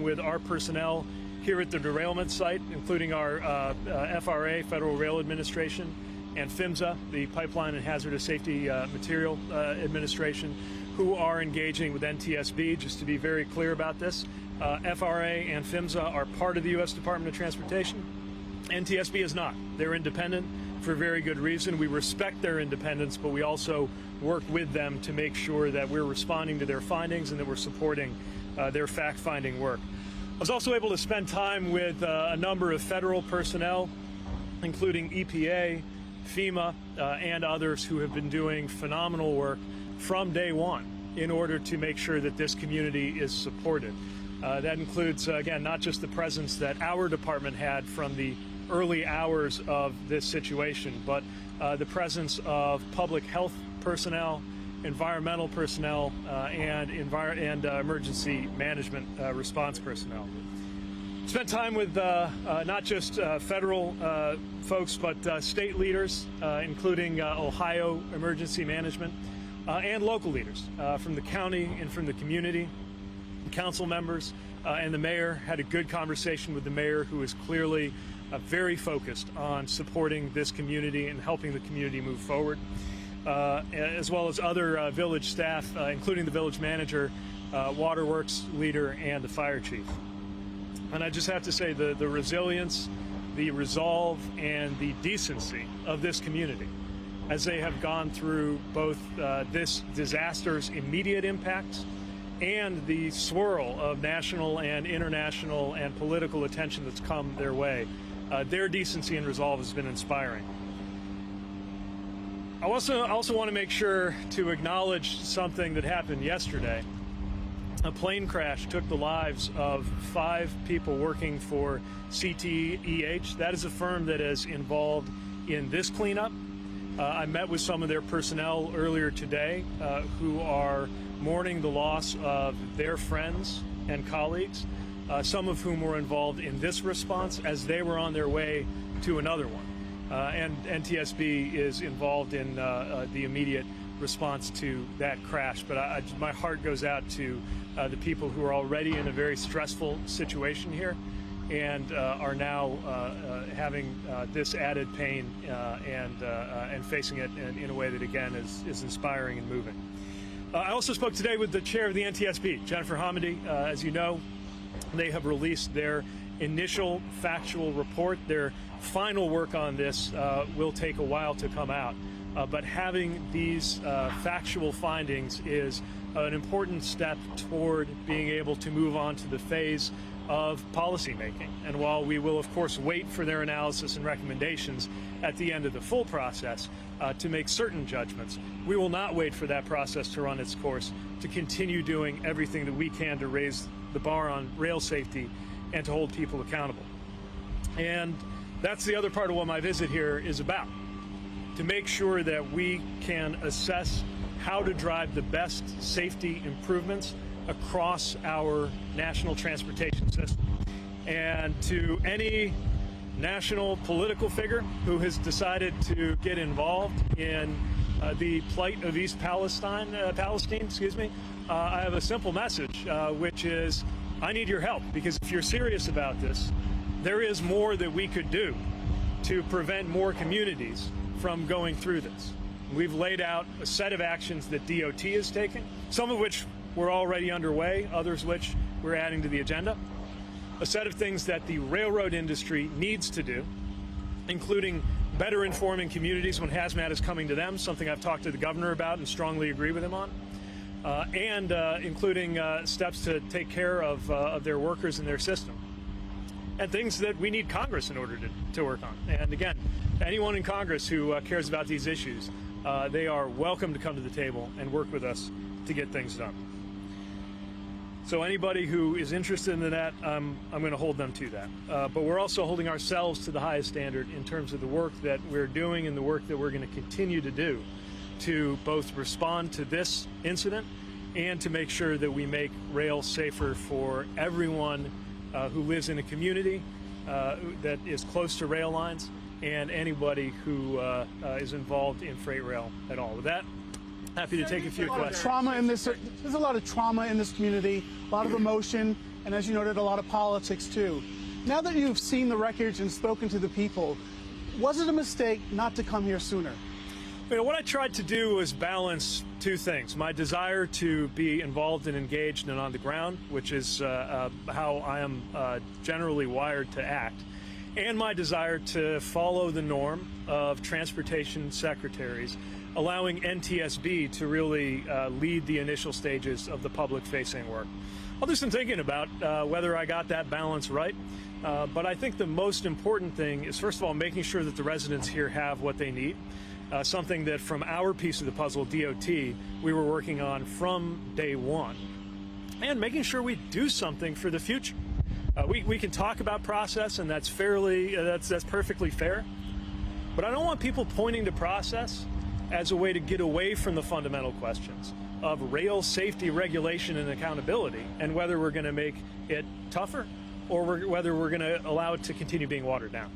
time with our personnel here at the derailment site, including our FRA, Federal Rail Administration, and PHMSA, the Pipeline and Hazardous Safety Material Administration, who are engaging with NTSB. Just to be very clear about this, FRA and PHMSA are part of the U.S. Department of Transportation. NTSB is not. They're independent for very good reason. We respect their independence, but we also work with them to make sure that we're responding to their findings and that we're supporting their fact-finding work. I was also able to spend time with a number of federal personnel, including EPA, FEMA, and others who have been doing phenomenal work from day one in order to make sure that this community is supported. That includes, again, not just the presence that our department had from the early hours of this situation, but the presence of public health personnel, environmental personnel, and emergency management response personnel. Spent time with not just federal folks, but state leaders, including Ohio Emergency Management, and local leaders from the county and from the community, council members, and the mayor. Had a good conversation with the mayor, who is clearly very focused on supporting this community and helping the community move forward, as well as other village staff, including the village manager, waterworks leader, and the fire chief. And I just have to say the resilience, the resolve, and the decency of this community as they have gone through both this disaster's immediate impacts and the swirl of national and international and political attention that's come their way. Their decency and resolve has been inspiring. I also want to make sure to acknowledge something that happened yesterday. A plane crash took the lives of 5 people working for CTEH. That is a firm that is involved in this cleanup. I met with some of their personnel earlier today who are mourning the loss of their friends and colleagues, some of whom were involved in this response as they were on their way to another one. And NTSB is involved in the immediate response to that crash. But my heart goes out to the people who are already in a very stressful situation here and are now having this added pain and facing it in a way that, again, is inspiring and moving. I also spoke today with the chair of the NTSB, Jennifer Hamady. As you know, they have released their initial factual report. Their final work on this will take a while to come out. But having these factual findings is an important step toward being able to move on to the phase of policymaking. And while we will, of course, wait for their analysis and recommendations at the end of the full process to make certain judgments, we will not wait for that process to run its course to continue doing everything that we can to raise the bar on rail safety and to hold people accountable. And that's the other part of what my visit here is about, to make sure that we can assess how to drive the best safety improvements across our national transportation system. And to any national political figure who has decided to get involved in the plight of East Palestine, I have a simple message, which is I need your help, because if you're serious about this, there is more that we could do to prevent more communities from going through this. We've laid out a set of actions that DOT is taking, some of which were already underway, others which we're adding to the agenda. A set of things that the railroad industry needs to do, including better informing communities when hazmat is coming to them, something I've talked to the governor about and strongly agree with him on, and including steps to take care of their workers and their system, and things that we need Congress in order to work on. And again, anyone in Congress who cares about these issues, they are welcome to come to the table and work with us to get things done. So anybody who is interested in that, I'm going to hold them to that. But we're also holding ourselves to the highest standard in terms of the work that we're doing and the work that we're going to continue to do to both respond to this incident and to make sure that we make rail safer for everyone who lives in a community that is close to rail lines and anybody who is involved in freight rail at all. With that, happy to take a few questions. There's a lot of trauma in this community, a lot of emotion. and as you noted, a lot of politics too. Now that you've seen the wreckage and spoken to the people, was it a mistake not to come here sooner? You know, what I tried to do was balance two things: my desire to be involved and engaged and on the ground, which is how I am generally wired to act, and my desire to follow the norm of transportation secretaries, allowing NTSB to really lead the initial stages of the public-facing work. I'll do some thinking about whether I got that balance right, but I think the most important thing is, first of all, making sure that the residents here have what they need, something that from our piece of the puzzle, DOT, we were working on from day one, and making sure we do something for the future. We can talk about process, and that's perfectly fair, but I don't want people pointing to process as a way to get away from the fundamental questions of rail safety, regulation, and accountability, and whether we're going to make it tougher or whether we're going to allow it to continue being watered down.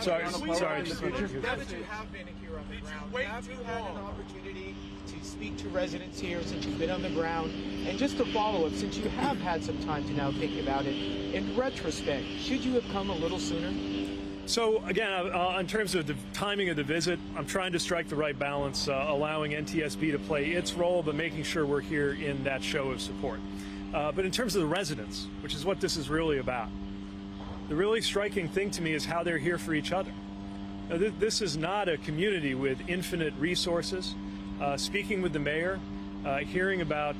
Sorry. Now that you have been here on the ground, have you had an opportunity to speak to residents here since you've been on the ground? And just to follow up, since you have had some time to now think about it, in retrospect, should you have come a little sooner? So again, in terms of the timing of the visit, I'm trying to strike the right balance, allowing NTSB to play its role, but making sure we're here in that show of support. But in terms of the residents, which is what this is really about, the really striking thing to me is how they're here for each other. Now, this is not a community with infinite resources. Speaking with the mayor, hearing about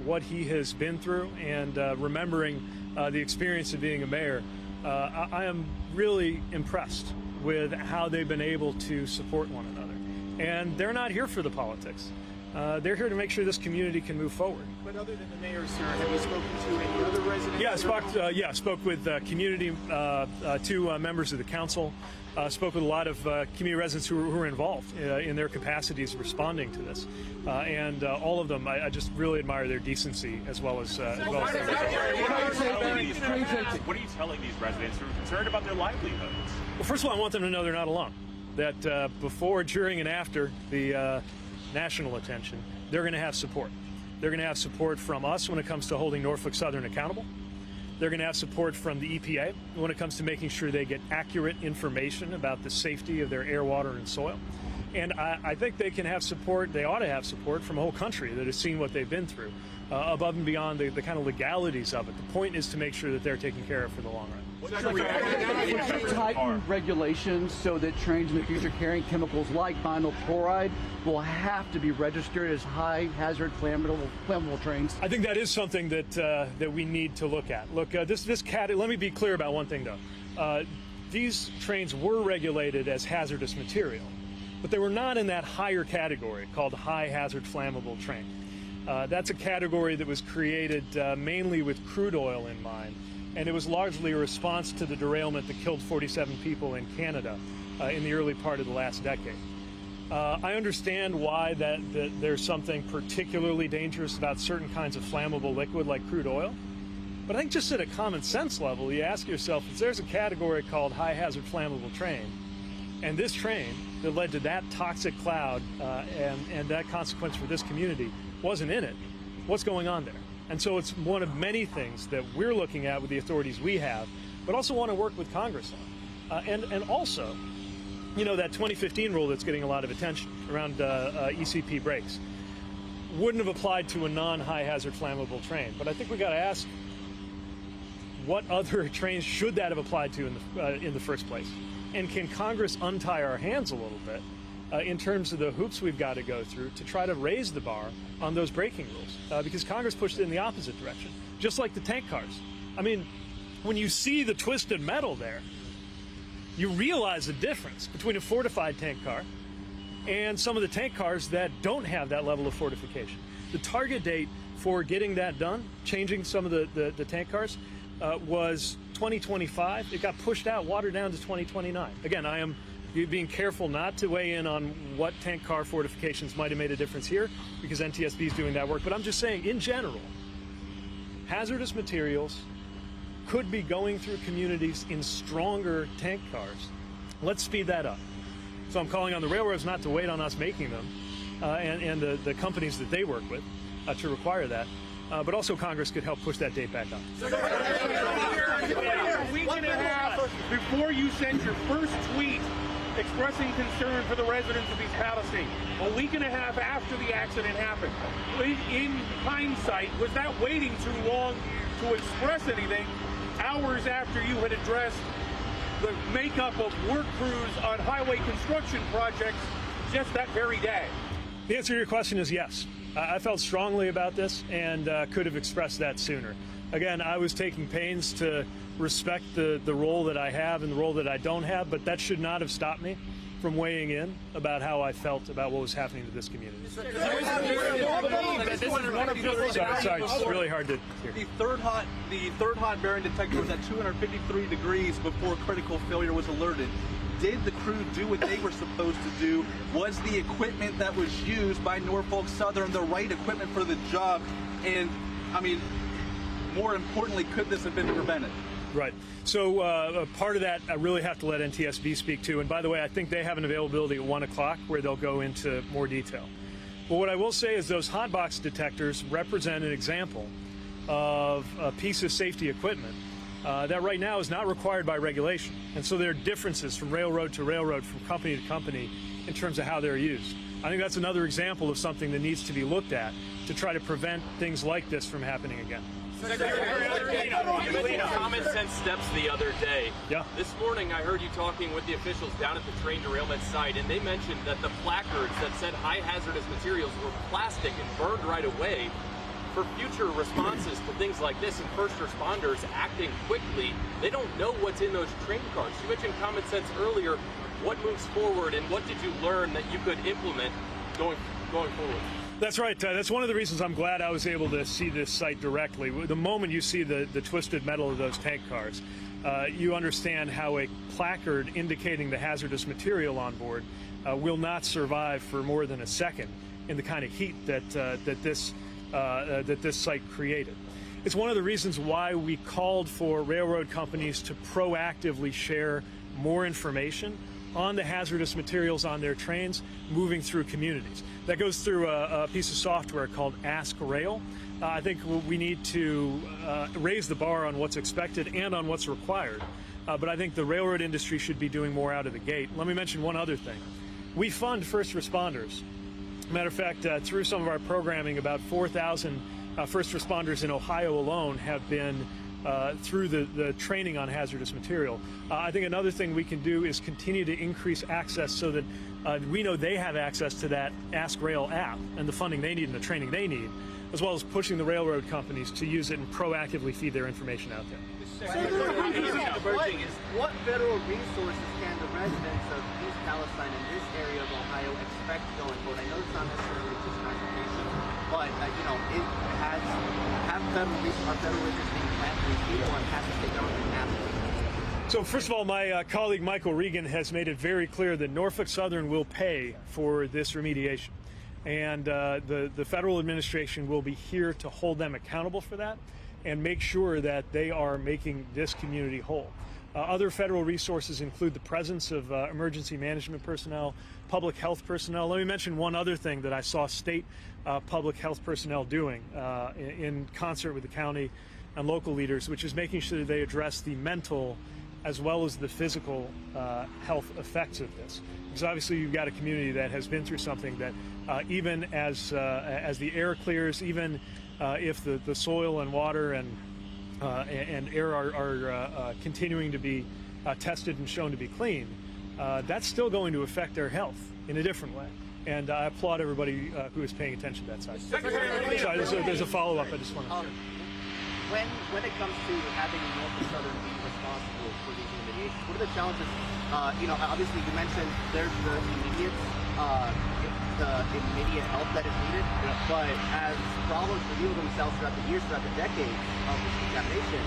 what he has been through, and remembering the experience of being a mayor, I am really impressed with how they've been able to support one another. And they're not here for the politics. They're here to make sure this community can move forward. But other than the mayor, sir, have you spoken to any other residents? Yeah, spoke with community, two members of the council, spoke with a lot of community residents who were involved in their capacities responding to this. And all of them, I just really admire their decency as well as their What are you telling these residents who are concerned about their livelihoods? Well, first of all, I want them to know they're not alone. That before, during, and after the national attention, they're going to have support. They're going to have support from us when it comes to holding Norfolk Southern accountable. They're going to have support from the EPA when it comes to making sure they get accurate information about the safety of their air, water, and soil. And I think they can have support, they ought to have support from a whole country that has seen what they've been through, above and beyond the kind of legalities of it. The point is to make sure that they're taken care of for the long run. Would you tighten regulations so that trains in the future carrying chemicals like vinyl chloride will have to be registered as high hazard flammable trains? I think that is something that we need to look at. Look, let me be clear about one thing though. These trains were regulated as hazardous material, but they were not in that higher category called high hazard flammable train. That's a category that was created mainly with crude oil in mind. And it was largely a response to the derailment that killed 47 people in Canada in the early part of the last decade. I understand why that there's something particularly dangerous about certain kinds of flammable liquid like crude oil. But I think just at a common sense level, you ask yourself, if there's a category called high hazard flammable train, and this train that led to that toxic cloud and that consequence for this community wasn't in it, what's going on there? And so it's one of many things that we're looking at with the authorities we have, but also want to work with Congress on. And also, you know, that 2015 rule that's getting a lot of attention around ECP brakes wouldn't have applied to a non-high hazard flammable train. But I think we got to ask, what other trains should that have applied to in the first place? And can Congress untie our hands a little bit in terms of the hoops we've got to go through to try to raise the bar on those braking rules? Because Congress pushed it in the opposite direction, just like the tank cars. I mean, when you see the twisted metal there, you realize the difference between a fortified tank car and some of the tank cars that don't have that level of fortification. The target date for getting that done, changing some of the tank cars, was 2025. It got pushed out, watered down to 2029. Again, I am being careful not to weigh in on what tank car fortifications might have made a difference here, because NTSB is doing that work. But I'm just saying, in general, hazardous materials could be going through communities in stronger tank cars. Let's speed that up. So I'm calling on the railroads not to wait on us making them and the companies that they work with, to require that. But also Congress could help push that date back up. A week and a half before you sent your first tweet expressing concern for the residents of East Palestine, a week and a half after the accident happened. In hindsight, was that waiting too long to express anything hours after you had addressed the makeup of work crews on highway construction projects just that very day? The answer to your question is yes. I felt strongly about this and could have expressed that sooner. Again, I was taking pains to respect the role that I have and the role that I don't have, but that should not have stopped me from weighing in about how I felt about what was happening to this community. Sorry, it's really hard to hear. The third hot bearing detector was at 253 degrees before critical failure was alerted. Did the crew do what they were supposed to do? Was the equipment that was used by Norfolk Southern the right equipment for the job? And, I mean, more importantly, could this have been prevented? Right. So part of that I really have to let NTSB speak to. And by the way, I think they have an availability at 1 o'clock where they'll go into more detail. But what I will say is those hot box detectors represent an example of a piece of safety equipment that right now is not required by regulation. And so there are differences from railroad to railroad, from company to company, in terms of how they're used. I think that's another example of something that needs to be looked at to try to prevent things like this from happening again. You common sense steps the other day. Yeah. This morning I heard you talking with the officials down at the train derailment site, and they mentioned that the placards that said high hazardous materials were plastic and burned right away. For future responses to things like this and first responders acting quickly, they don't know what's in those train cars. You mentioned common sense earlier. What moves forward and what did you learn that you could implement going forward? That's right. That's one of the reasons I'm glad I was able to see this site directly. The moment you see the twisted metal of those tank cars, you understand how a placard indicating the hazardous material on board will not survive for more than a second in the kind of heat that this site created. It's one of the reasons why we called for railroad companies to proactively share more information on the hazardous materials on their trains moving through communities. That goes through a piece of software called Ask Rail. I think we need to raise the bar on what's expected and on what's required. But I think the railroad industry should be doing more out of the gate. Let me mention one other thing. We fund first responders. Matter of fact, through some of our programming, about 4,000 first responders in Ohio alone have been through the training on hazardous material. I think another thing we can do is continue to increase access so that we know they have access to that Ask Rail app and the funding they need and the training they need, as well as pushing the railroad companies to use it and proactively feed their information out there. What federal resources can the residents of East Palestine and this area of Ohio expect going forward? I know it's not necessarily just transportation, but are federal resources being planned for these people, and has the state government asked? So first of all, my colleague Michael Regan has made it very clear that Norfolk Southern will pay for this remediation. And the federal administration will be here to hold them accountable for that and make sure that they are making this community whole. Other federal resources include the presence of emergency management personnel, public health personnel. Let me mention one other thing that I saw state public health personnel doing in concert with the county and local leaders, which is making sure that they address the mental as well as the physical health effects of this. Because obviously you've got a community that has been through something that even as the air clears, even if the soil and water and air are continuing to be tested and shown to be clean, that's still going to affect their health in a different way. And I applaud everybody who is paying attention to that side. Sorry, there's a follow-up I just want to share. When it comes to having Norfolk Southern be responsible for these remediations, what are the challenges? Obviously you mentioned there's the immediate help that is needed, but as problems reveal themselves throughout the years, throughout the decades of this contamination,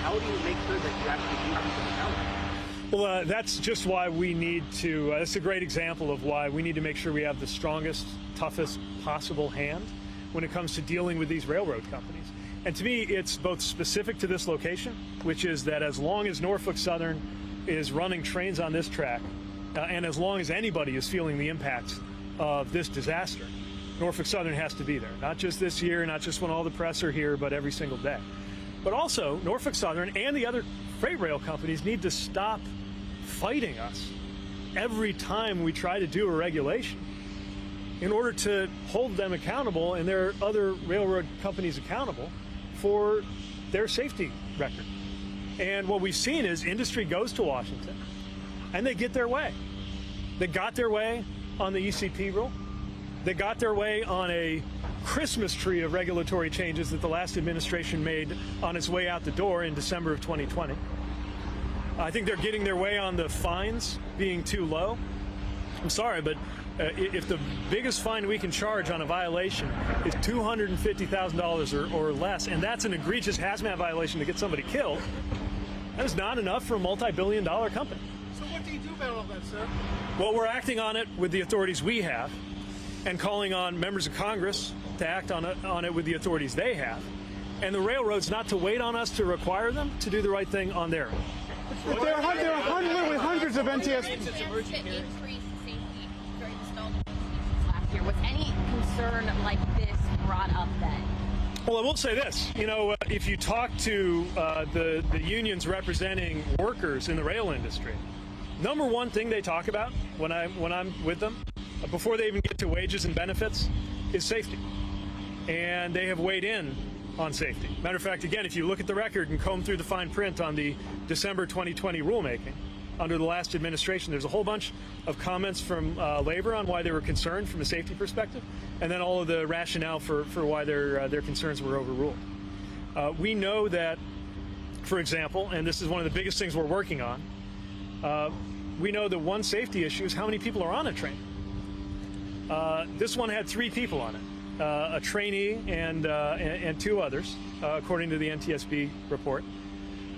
how do you make sure that you actually do keep them accountable? Well, that's just why we need to, that's a great example of why we need to make sure we have the strongest, toughest possible hand when it comes to dealing with these railroad companies. And to me, it's both specific to this location, which is that as long as Norfolk Southern is running trains on this track, and as long as anybody is feeling the impacts of this disaster, Norfolk Southern has to be there, not just this year, not just when all the press are here, but every single day. But also, Norfolk Southern and the other freight rail companies need to stop fighting us every time we try to do a regulation in order to hold them accountable and their other railroad companies accountable for their safety record. And what we've seen is industry goes to Washington and they get their way. They got their way on the ECP rule. They got their way on a Christmas tree of regulatory changes that the last administration made on its way out the door in December of 2020. I think they're getting their way on the fines being too low. I'm sorry, but if the biggest fine we can charge on a violation is $250,000 or less, and that's an egregious hazmat violation to get somebody killed, that is not enough for a multi-billion-dollar company. So what do you do about all that, sir? Well, we're acting on it with the authorities we have and calling on members of Congress to act on it with the authorities they have, and the railroads not to wait on us to require them to do the right thing on their own. But there are literally hundreds of NTSB. Was any concern like this brought up then? Well, I will say this. You know, if you talk to the unions representing workers in the rail industry, number one thing they talk about when I'm with them, before they even get to wages and benefits, is safety. And they have weighed in on safety. Matter of fact, again, if you look at the record and comb through the fine print on the December 2020 rulemaking, under the last administration, there's a whole bunch of comments from labor on why they were concerned from a safety perspective, and then all of the rationale for why their concerns were overruled. We know that, for example, and this is one of the biggest things we're working on, we know that one safety issue is how many people are on a train. This one had 3 people on it, a trainee and 2 others, according to the NTSB report.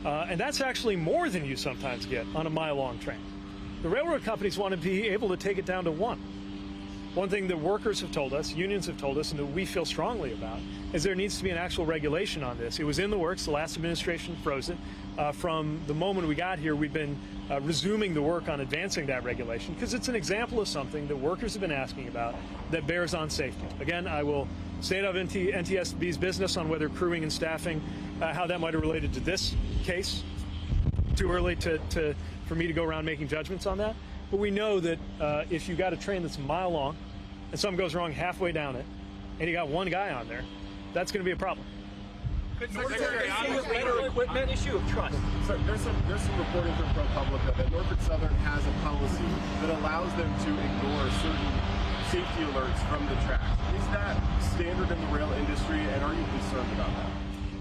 And that's actually more than you sometimes get on a mile-long train. The railroad companies want to be able to take it down to 1. One thing that workers have told us, unions have told us, and that we feel strongly about, is there needs to be an actual regulation on this. It was in the works. The last administration froze it. From the moment we got here, we've been resuming the work on advancing that regulation because it's an example of something that workers have been asking about that bears on safety. Again, I will stay out of NTSB's business on whether crewing and staffing, how that might have related to this case. Too early for me to go around making judgments on that. But we know that if you got a train that's a mile long and something goes wrong halfway down it, and you got 1 guy on there, that's going to be a problem. Better equipment, issue of trust. So there's some reporting from ProPublica that Norfolk Southern has a policy that allows them to ignore certain safety alerts from the tracks. Is that standard in the rail industry, and are you concerned about that?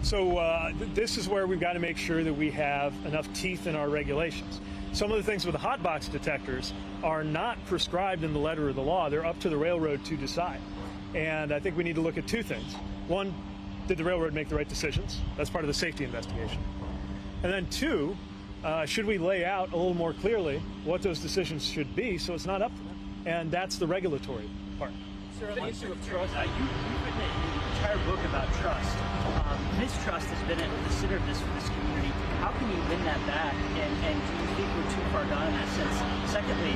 So this is where we've got to make sure that we have enough teeth in our regulations. Some of the things with the hot box detectors are not prescribed in the letter of the law. They're up to the railroad to decide. And I think we need to look at 2 things. One, did the railroad make the right decisions? That's part of the safety investigation. And then 2, should we lay out a little more clearly what those decisions should be so it's not up to them? And that's the regulatory part. Sir, the issue of trust. You've written an entire book about trust. Mistrust has been at the center of this for this community. How can you win that back? And do you think we're too far gone in that sense? Secondly,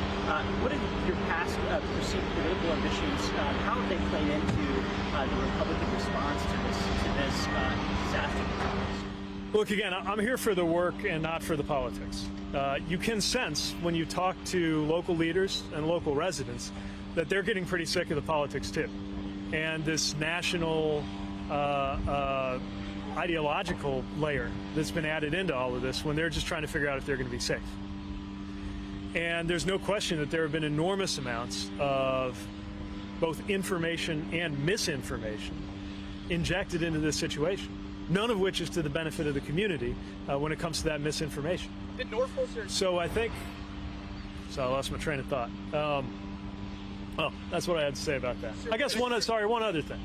what have your past perceived political ambitions? How have they played into the Republican response to this disaster? Look, again, I'm here for the work and not for the politics. You can sense when you talk to local leaders and local residents that they're getting pretty sick of the politics too. And this national ideological layer that's been added into all of this when they're just trying to figure out if they're going to be safe. And there's no question that there have been enormous amounts of both information and misinformation injected into this situation, none of which is to the benefit of the community when it comes to that misinformation. Did Norfolk So I lost my train of thought. Well, that's what I had to say about that. I guess one other thing.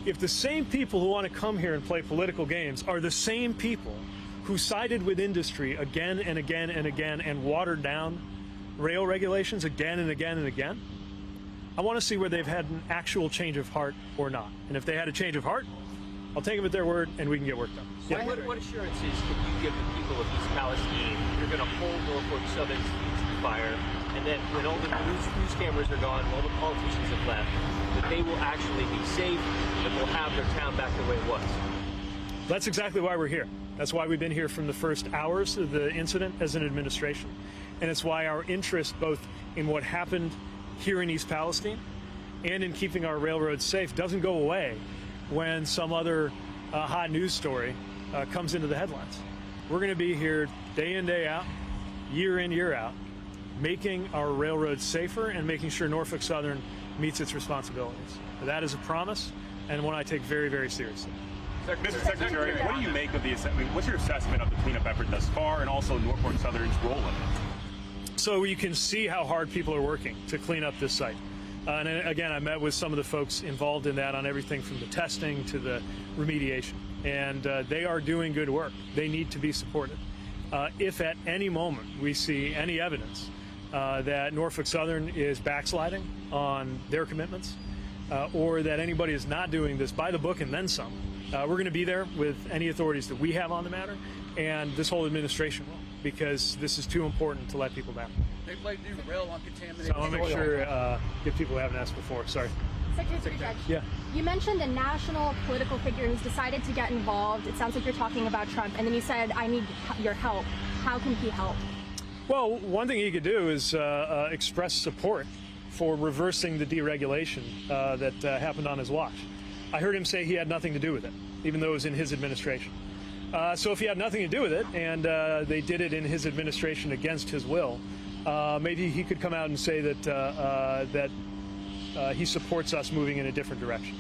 If the same people who want to come here and play political games are the same people who sided with industry again and again and again and watered down rail regulations again and again and again, I want to see where they've had an actual change of heart or not. And if they had a change of heart, I'll take them at their word and we can get work done. Yeah. What assurances can you give the people of East Palestine you're going to hold Norfolk Southern's fire, and then when all the news cameras are gone, all the politicians have left, that they will actually be safe, that they'll have their town back the way it was. That's exactly why we're here. That's why we've been here from the first hours of the incident as an administration. And it's why our interest both in what happened here in East Palestine and in keeping our railroads safe doesn't go away when some other hot news story comes into the headlines. We're going to be here day in, day out, year in, year out, making our railroads safer and making sure Norfolk Southern meets its responsibilities. That is a promise and one I take very, very seriously. Mr. Secretary, what do you make of the assessment? What's your assessment of the cleanup effort thus far, and also Norfolk Southern's role in it? So you can see how hard people are working to clean up this site. And again, I met with some of the folks involved in that on everything from the testing to the remediation. And they are doing good work. They need to be supported. If at any moment we see any evidence that Norfolk Southern is backsliding on their commitments, or that anybody is not doing this by the book and then some, we're going to be there with any authorities that we have on the matter, and this whole administration will, because this is too important to let people down. They blame derail on contaminated So I want to make sure, get people who haven't asked before. Sorry. Secretary Pete Buttigieg. Yeah. You mentioned a national political figure who's decided to get involved. It sounds like you're talking about Trump, and then you said, I need your help. How can he help? Well, one thing he could do is express support for reversing the deregulation that happened on his watch. I heard him say he had nothing to do with it, even though it was in his administration. So if he had nothing to do with it, and they did it in his administration against his will, maybe he could come out and say that he supports us moving in a different direction.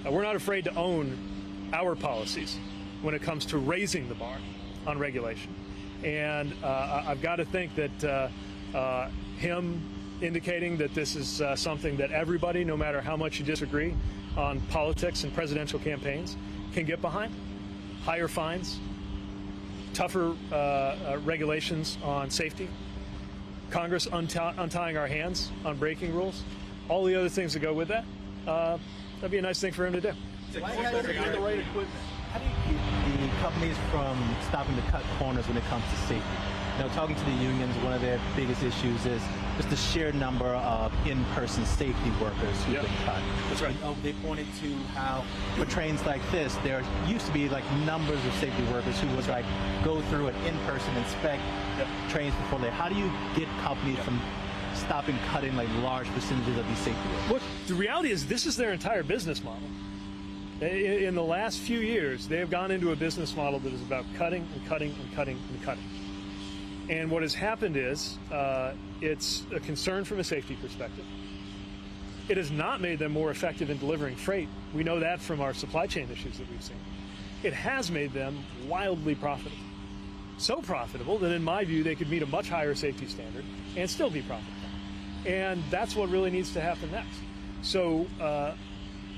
We're not afraid to own our policies when it comes to raising the bar on regulation. And I've got to think that him indicating that this is something that everybody, no matter how much you disagree on politics and presidential campaigns, can get behind. Higher fines, tougher regulations on safety, Congress untying our hands on braking rules, all the other things that go with that, that'd be a nice thing for him to do. Why has he the right equipment? How do you keep the companies from stopping to cut corners when it comes to safety? You know, talking to the unions, one of their biggest issues is just the sheer number of in-person safety workers who've been cut. That's right. They pointed to how for trains like this, there used to be like numbers of safety workers who would like go through and in-person inspect trains before they. How do you get companies from stopping cutting like large percentages of these safety workers? Look, the reality is this is their entire business model. In the last few years, they have gone into a business model that is about cutting and cutting and cutting and cutting. And what has happened is it's a concern from a safety perspective. It has not made them more effective in delivering freight. We know that from our supply chain issues that we've seen. It has made them wildly profitable. So profitable that in my view, they could meet a much higher safety standard and still be profitable. And that's what really needs to happen next. So,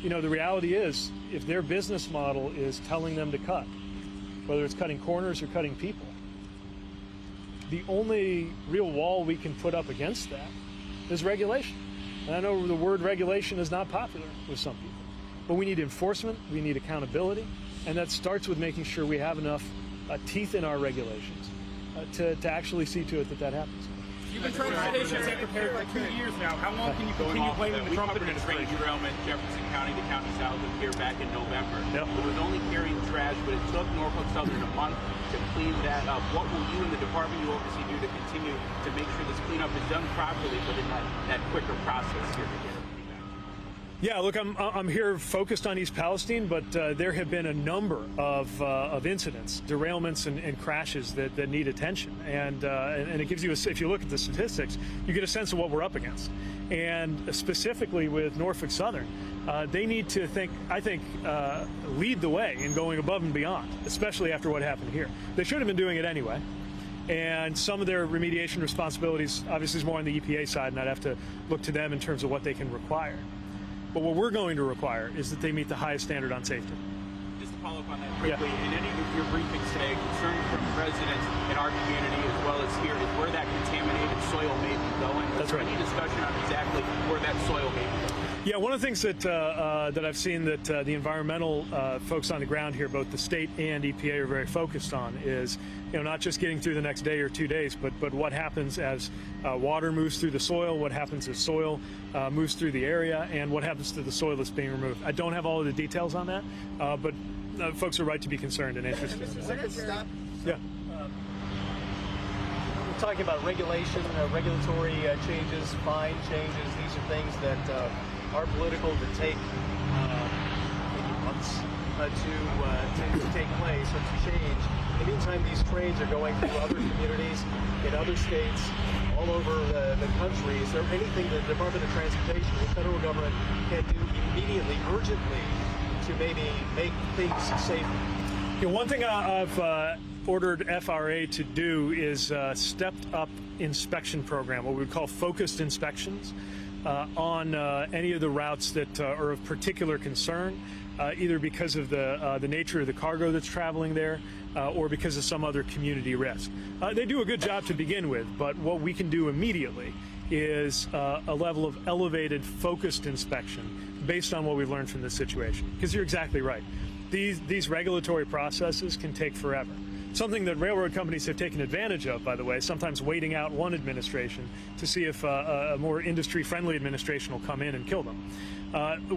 you know, the reality is if their business model is telling them to cut, whether it's cutting corners or cutting people, the only real wall we can put up against that is regulation. And I know the word regulation is not popular with some people, but we need enforcement, we need accountability, and that starts with making sure we have enough teeth in our regulations to actually see to it that that happens. You've been transportation secretary for 2 years now. How long can you continue blaming the Trump administration? Train derailment, Jefferson County, the county south of here back in November. Yep. It was only carrying trash, but it took Norfolk Southern a month to clean that up. What will you and the department you oversee do to continue to make sure this cleanup is done properly, but in that quicker process here to get everything back? Yeah, look, I'm here focused on East Palestine, but there have been a number of incidents, derailments and crashes that need attention, and it gives you if you look at the statistics, you get a sense of what we're up against. And specifically with Norfolk Southern, they need to lead the way in going above and beyond, especially after what happened here. They should have been doing it anyway. And some of their remediation responsibilities obviously is more on the EPA side, and I'd have to look to them in terms of what they can require. But what we're going to require is that they meet the highest standard on safety. Just to follow up on that quickly, in any of your briefings today, concern from residents in our community as well as here is where that contaminated soil may be going. That's right. Any discussion on exactly where that soil may be going? Yeah, one of the things that that I've seen that the environmental folks on the ground here, both the state and EPA, are very focused on is, not just getting through the next day or 2 days, but what happens as water moves through the soil, what happens as soil moves through the area, and what happens to the soil that's being removed. I don't have all of the details on that, but folks are right to be concerned and interested. Yeah. We're talking about regulation, regulatory changes, fine changes. These are things that are political, to take maybe months to take place or to change. In the meantime, these trains are going through other communities in other states all over the country. Is there anything the Department of Transportation, the federal government, can do immediately, urgently, to maybe make things safer? One thing I've ordered FRA to do is stepped up inspection program, what we would call focused inspections on any of the routes that are of particular concern, either because of the nature of the cargo that's traveling there or because of some other community risk. They do a good job to begin with, but what we can do immediately is a level of elevated focused inspection based on what we've learned from this situation. Because you're exactly right. These regulatory processes can take forever. Something that railroad companies have taken advantage of, by the way, sometimes waiting out one administration to see if a more industry-friendly administration will come in and kill them.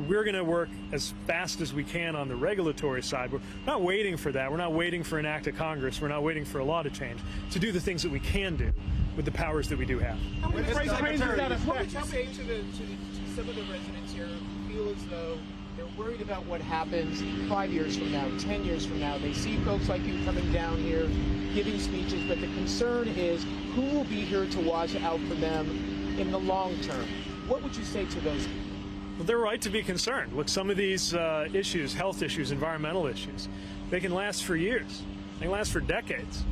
We're going to work as fast as we can on the regulatory side. We're not waiting for that. We're not waiting for an act of Congress. We're not waiting for a law to change, to do the things that we can do with the powers that we do have. What would you say to some of the residents here who feel as though they're worried about what happens 5 years from now, 10 years from now? They see folks like you coming down here, giving speeches, but the concern is who will be here to watch out for them in the long term? What would you say to those people? Well, they're right to be concerned. Look, some of these issues, health issues, environmental issues, they can last for years. They can last for decades.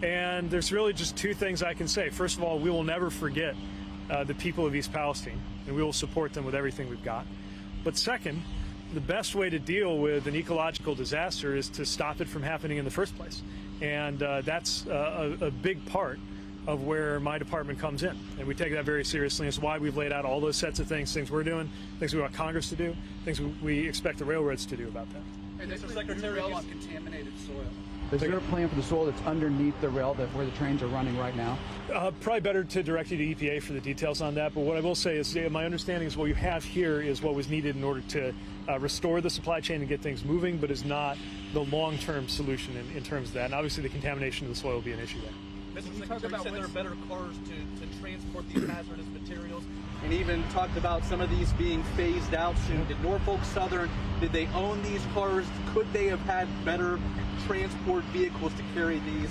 And there's really just two things I can say. First of all, we will never forget the people of East Palestine, and we will support them with everything we've got. But second, the best way to deal with an ecological disaster is to stop it from happening in the first place. And that's a big part of where my department comes in. And we take that very seriously. It's why we've laid out all those sets of things we're doing, things we want Congress to do, things we expect the railroads to do about that. Hey, Mr. Secretary, on contaminated soil. Is there a plan for the soil that's underneath the rail, where the trains are running right now? Probably better to direct you to EPA for the details on that. But what I will say is my understanding is what you have here is what was needed in order to restore the supply chain and get things moving, but is not the long-term solution in terms of that. And obviously the contamination of the soil will be an issue there. Mr. Secretary, you said there are better cars to transport these hazardous materials, and even talked about some of these being phased out soon. Did Norfolk Southern, did they own these cars? Could they have had better transport vehicles to carry these?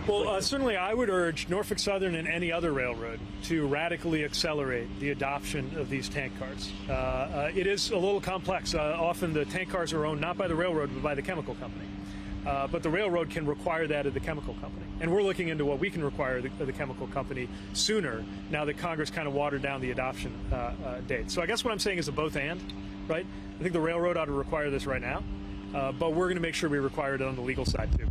Well, certainly I would urge Norfolk Southern and any other railroad to radically accelerate the adoption of these tank cars. It is a little complex. Often the tank cars are owned not by the railroad, but by the chemical company. But the railroad can require that of the chemical company. And we're looking into what we can require of the chemical company sooner, now that Congress kind of watered down the adoption date. So I guess what I'm saying is a both and, right? I think the railroad ought to require this right now, but we're going to make sure we require it on the legal side too.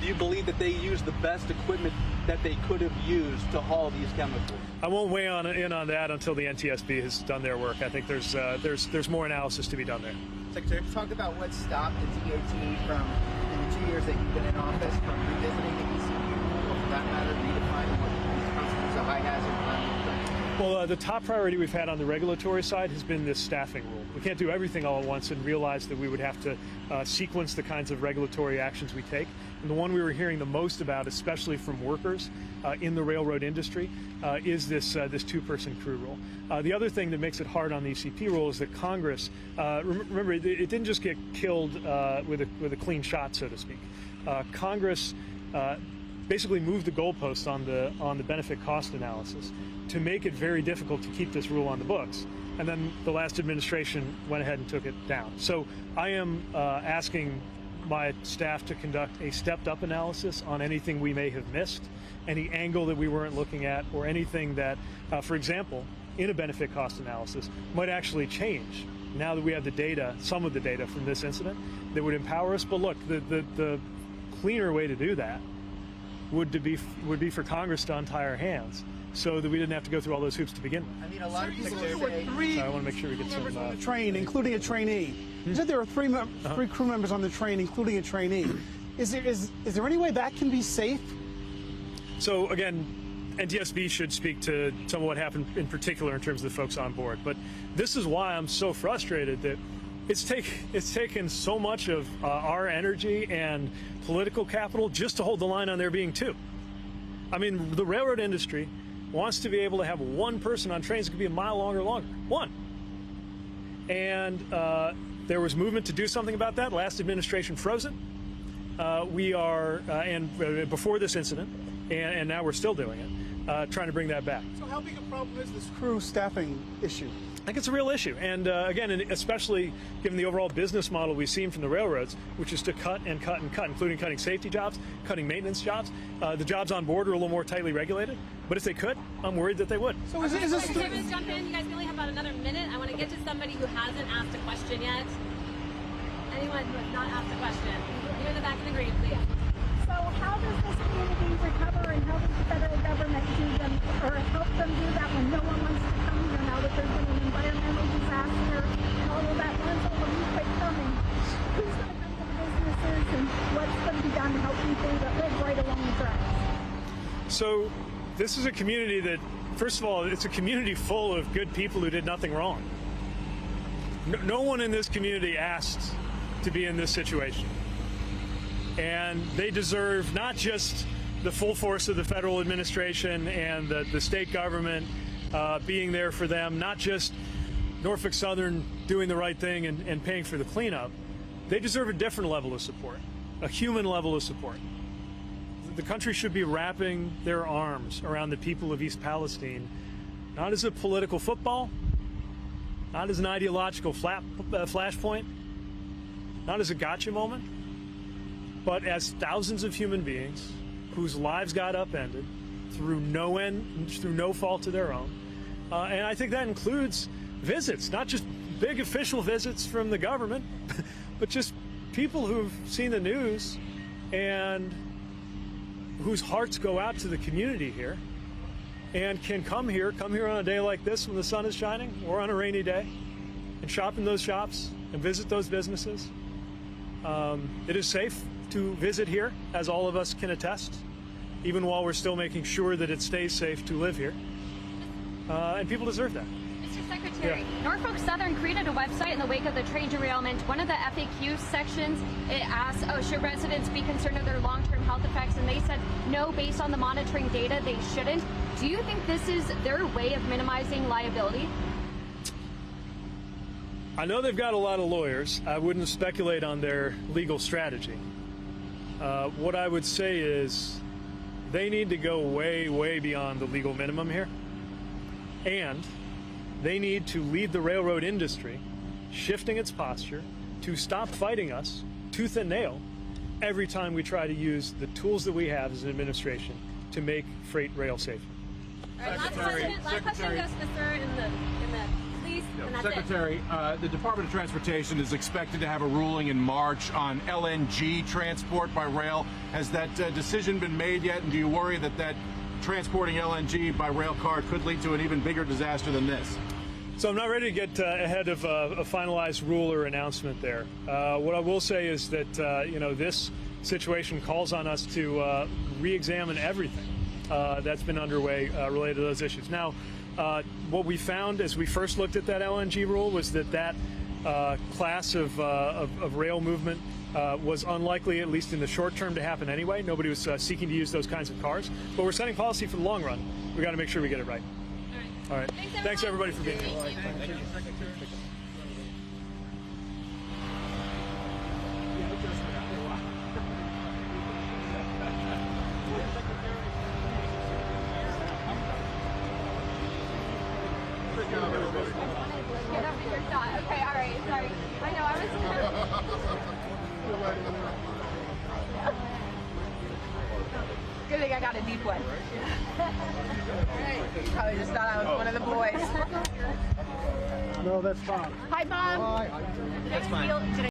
Do you believe that they used the best equipment that they could have used to haul these chemicals? I won't weigh in on that until the NTSB has done their work. I think there's more analysis to be done there. Secretary, talk about what stopped the DOT from, in the 2 years that you've been in office, from revisiting the ECP rule, or for that matter, redefining what constitutes a high hazard climate. Well, the top priority we've had on the regulatory side has been this staffing rule. We can't do everything all at once and realize that we would have to sequence the kinds of regulatory actions we take. And the one we were hearing the most about, especially from workers in the railroad industry, is this two-person crew rule. The other thing that makes it hard on the ECP rule is that Congress, remember, it didn't just get killed with a clean shot, so to speak. Congress basically moved the goalposts on the benefit cost analysis to make it very difficult to keep this rule on the books. And then the last administration went ahead and took it down. So I am asking my staff to conduct a stepped-up analysis on anything we may have missed, any angle that we weren't looking at, or anything that, for example, in a benefit cost analysis, might actually change now that we have the data, some of the data from this incident, that would empower us. But look, the cleaner way to do that would be for Congress to untie our hands so that we didn't have to go through all those hoops to begin with. I mean, a lot of people There were say... three So I want to make sure we get some. members on the train, including a trainee. You said there were three crew members on the train, including a trainee. Is there any way that can be safe? So again, NTSB should speak to some of what happened in particular in terms of the folks on board. But this is why I'm so frustrated that it's taken so much of our energy and political capital just to hold the line on there being two. I mean, the railroad industry wants to be able to have one person on trains that could be a mile long or longer. One. And there was movement to do something about that. Last administration froze it. Before this incident, and now we're still doing it, trying to bring that back. So how big a problem is this crew staffing issue? I think it's a real issue, and again, especially given the overall business model we've seen from the railroads, which is to cut and cut and cut, including cutting safety jobs, cutting maintenance jobs. The jobs on board are a little more tightly regulated, but if they could, I'm worried that they would. So is this... Can I jump in? You guys only have about another minute. I want to get to somebody who hasn't asked a question yet. Anyone who has not asked a question? You in the back of the green, please. So how does this community recover, and how does the federal government do them, or help them do that when no one wants to come here now that there's been an environmental disaster and all of that? Once all of you quit coming, who's going to come to the businesses, and what's going to be done to help people that live right along the tracks? So this is a community that, first of all, it's a community full of good people who did nothing wrong. No one in this community asked to be in this situation. And they deserve not just the full force of the federal administration and the state government being there for them, not just Norfolk Southern doing the right thing and paying for the cleanup. They deserve a different level of support, a human level of support. The country should be wrapping their arms around the people of East Palestine, not as a political football, not as an ideological flashpoint, not as a gotcha moment, but as thousands of human beings whose lives got upended through no fault of their own. And I think that includes visits, not just big official visits from the government, but just people who've seen the news and whose hearts go out to the community here and can come here on a day like this when the sun is shining or on a rainy day and shop in those shops and visit those businesses. It is safe to visit here, as all of us can attest, even while we're still making sure that it stays safe to live here. And people deserve that. Mr. Secretary, Norfolk Southern created a website in the wake of the train derailment. One of the FAQ sections, it asks, should residents be concerned of their long-term health effects? And they said, no, based on the monitoring data, they shouldn't. Do you think this is their way of minimizing liability? I know they've got a lot of lawyers. I wouldn't speculate on their legal strategy. What I would say is they need to go way, way beyond the legal minimum here. And they need to lead the railroad industry, shifting its posture to stop fighting us tooth and nail every time we try to use the tools that we have as an administration to make freight rail safer. All right, last question goes to the sir in the please, and that's Secretary, the Department of Transportation is expected to have a ruling in March on LNG transport by rail. Has that decision been made yet, and do you worry that transporting LNG by rail car could lead to an even bigger disaster than this? So I'm not ready to get ahead of a finalized rule or announcement there. What I will say is that this situation calls on us to re-examine everything that's been underway related to those issues. Now, what we found as we first looked at that LNG rule was that class of rail movement was unlikely, at least in the short term, to happen anyway. Nobody was seeking to use those kinds of cars. But we're setting policy for the long run. We got to make sure we get it right. All right. Thanks everybody for being here. Thank you. Okay, all right, sorry. I know, I was... Good thing I got a deep one. You probably just thought I was one of the boys. No, that's fine. Hi, Mom. Bye. That's fine.